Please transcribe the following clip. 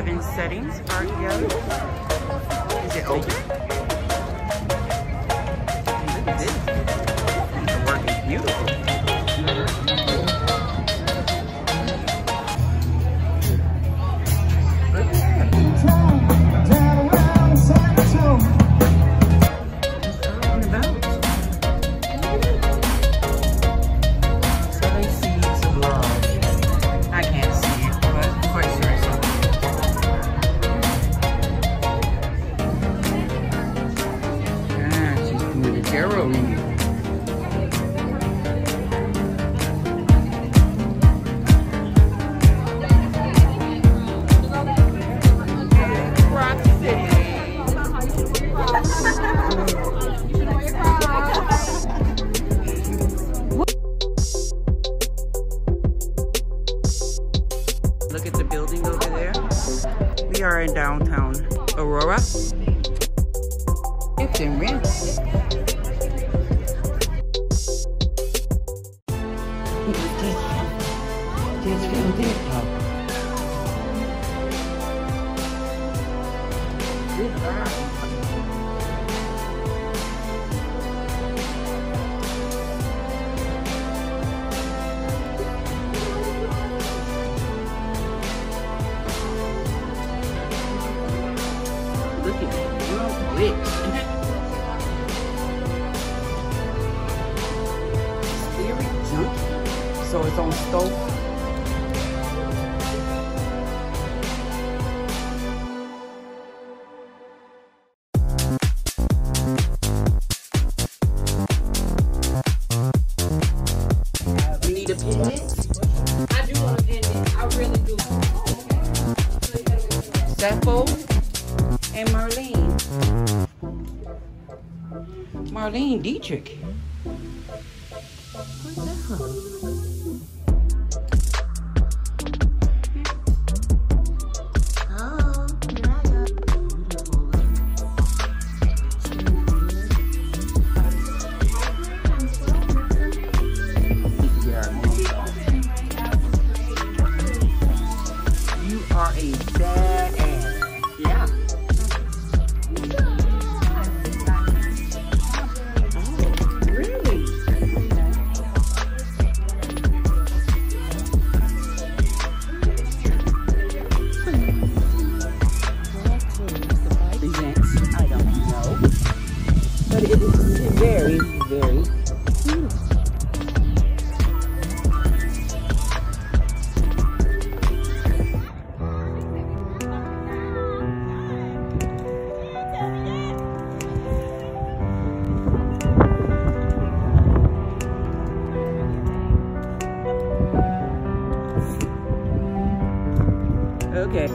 In settings, REO. Is it open? Look at this. The work is beautiful. Look at that. So they seeds of love. I can't see it, but I'm quite sure it's something. Tarot reading. Rock City. Look at the building over there. We are in downtown Aurora. It's in rent. Just from Tik Tok. Goodbye. Look at it, real quick. It's very junky. So it's on stove. A pendant? I do want a pendant. I really do. Sappho and Marlene. Marlene Dietrich. What's that? A badass. Yeah. Oh, really? Presents, I don't know. But it is very, very beautiful. Okay.